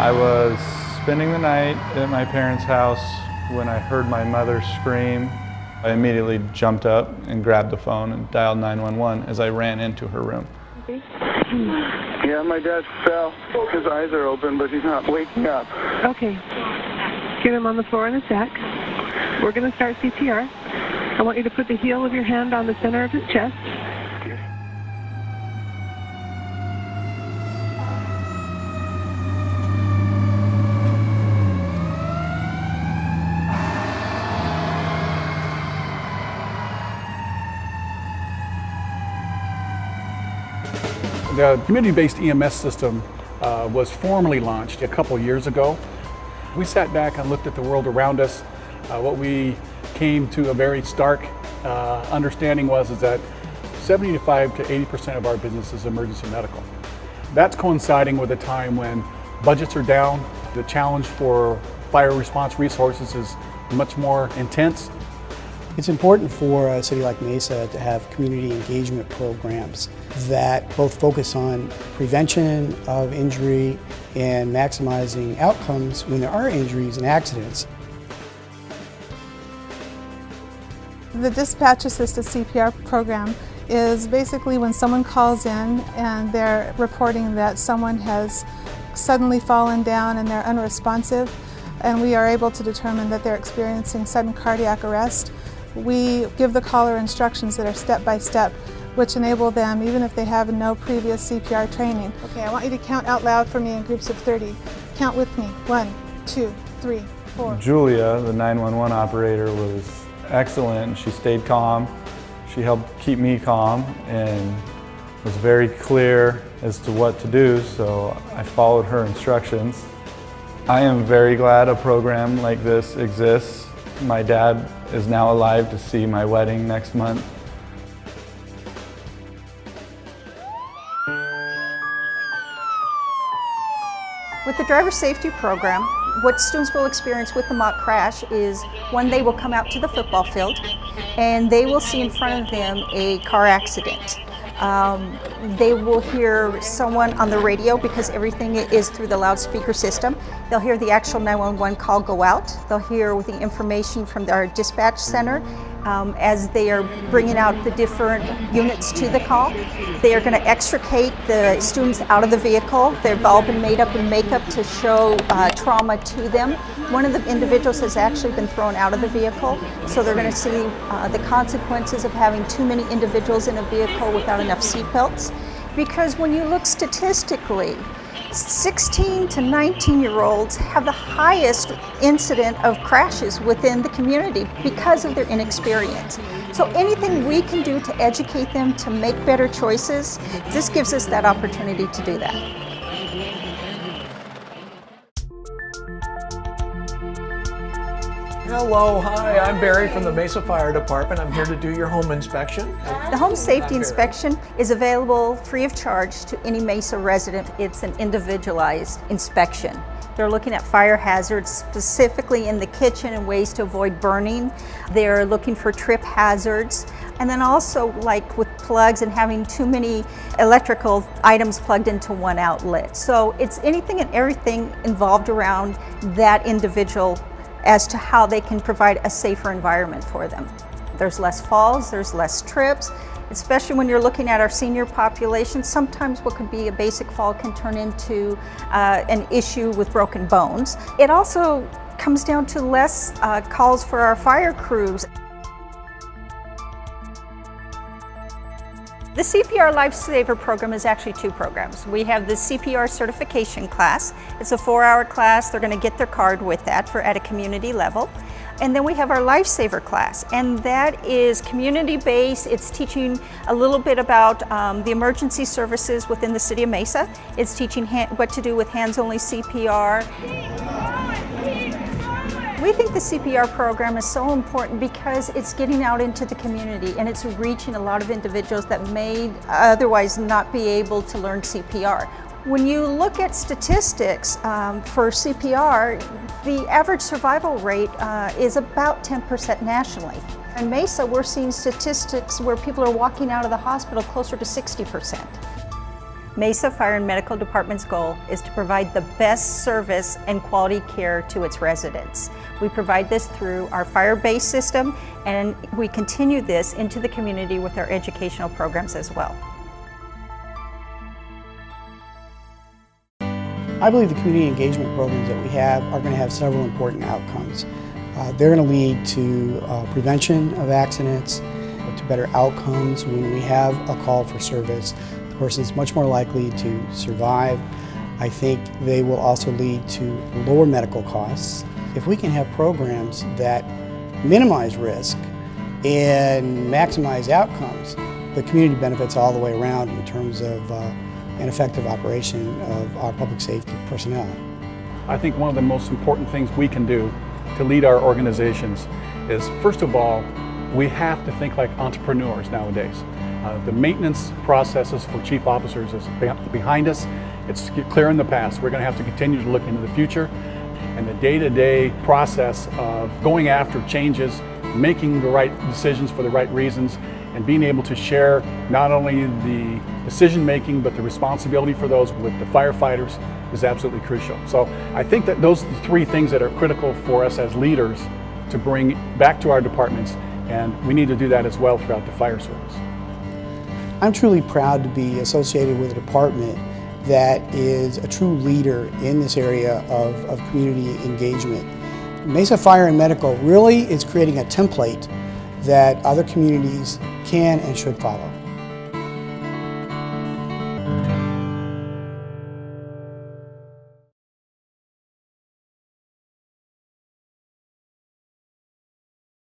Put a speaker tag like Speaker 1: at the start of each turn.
Speaker 1: I was spending the night at my parents' house when I heard my mother scream. I immediately jumped up and grabbed the phone and dialed 911 as I ran into her room.
Speaker 2: Okay.
Speaker 3: Yeah, my dad fell. His eyes are open, but he's not waking up.
Speaker 2: Okay. Get him on the floor in a sec. We're going to start CPR. I want you to put the heel of your hand on the center of his chest.
Speaker 4: The community-based EMS system was formally launched a couple years ago. We sat back and looked at the world around us. What we came to a very stark understanding is that 75 to 80% of our business is emergency medical. That's coinciding with a time when budgets are down. The challenge for fire response resources is much more intense.
Speaker 5: It's important for a city like Mesa to have community engagement programs that both focus on prevention of injury and maximizing outcomes when there are injuries and accidents.
Speaker 6: The dispatch assisted CPR program is basically when someone calls in and they're reporting that someone has suddenly fallen down and they're unresponsive, and we are able to determine that they're experiencing sudden cardiac arrest. We give the caller instructions that are step-by-step, which enable them, even if they have no previous CPR training. Okay, I want you to count out loud for me in groups of 30. Count with me. 1, 2, 3, 4.
Speaker 1: Julia, the 911 operator, was excellent. She stayed calm. She helped keep me calm and was very clear as to what to do, so I followed her instructions. I am very glad a program like this exists. My dad is now alive to see my wedding next month.
Speaker 7: With the driver safety program, what students will experience with the mock crash is when they will come out to the football field and they will see in front of them a car accident. They will hear someone on the radio because everything is through the loudspeaker system. They'll hear the actual 911 call go out. They'll hear the information from our dispatch center as they are bringing out the different units to the call. They are going to extricate the students out of the vehicle. They've all been made up in makeup to show trauma to them. One of the individuals has actually been thrown out of the vehicle, so they're going to see the consequences of having too many individuals in a vehicle without enough seatbelts. Because when you look statistically, 16 to 19-year-olds have the highest incident of crashes within the community because of their inexperience. So anything we can do to educate them to make better choices, this gives us that opportunity to do that.
Speaker 8: Hello, hi, I'm Barry from the Mesa Fire Department. I'm here to do your home inspection.
Speaker 7: The home safety inspection is available free of charge to any Mesa resident. It's an individualized inspection. They're looking at fire hazards specifically in the kitchen and ways to avoid burning. They're looking for trip hazards. And then also, like with plugs and having too many electrical items plugged into one outlet. So it's anything and everything involved around that individual as to how they can provide a safer environment for them. There's less falls, there's less trips, especially when you're looking at our senior population. Sometimes what could be a basic fall can turn into an issue with broken bones. It also comes down to less calls for our fire crews. The CPR Lifesaver program is actually two programs. We have the CPR certification class. It's a 4-hour class. They're going to get their card with that at a community level. And then we have our Lifesaver class, and that is community-based. It's teaching a little bit about the emergency services within the city of Mesa. It's teaching what to do with hands-only CPR. We think the CPR program is so important because it's getting out into the community and it's reaching a lot of individuals that may otherwise not be able to learn CPR. When you look at statistics for CPR, the average survival rate is about 10% nationally. In Mesa, we're seeing statistics where people are walking out of the hospital closer to 60%. Mesa Fire and Medical Department's goal is to provide the best service and quality care to its residents. We provide this through our fire-based system, and we continue this into the community with our educational programs as well.
Speaker 5: I believe the community engagement programs that we have are going to have several important outcomes. They're going to lead to prevention of accidents, to better outcomes. When we have a call for service, the person is much more likely to survive. I think they will also lead to lower medical costs. If we can have programs that minimize risk and maximize outcomes, the community benefits all the way around in terms of an effective operation of our public safety personnel.
Speaker 4: I think one of the most important things we can do to lead our organizations is, first of all, we have to think like entrepreneurs nowadays. The maintenance processes for chief officers is behind us. It's clear in the past. We're going to have to continue to look into the future. And the day-to-day process of going after changes, making the right decisions for the right reasons, and being able to share not only the decision-making but the responsibility for those with the firefighters is absolutely crucial. So I think that those are the three things that are critical for us as leaders to bring back to our departments, and we need to do that as well throughout the fire service.
Speaker 5: I'm truly proud to be associated with a department that is a true leader in this area of community engagement. Mesa Fire and Medical really is creating a template that other communities can and should follow.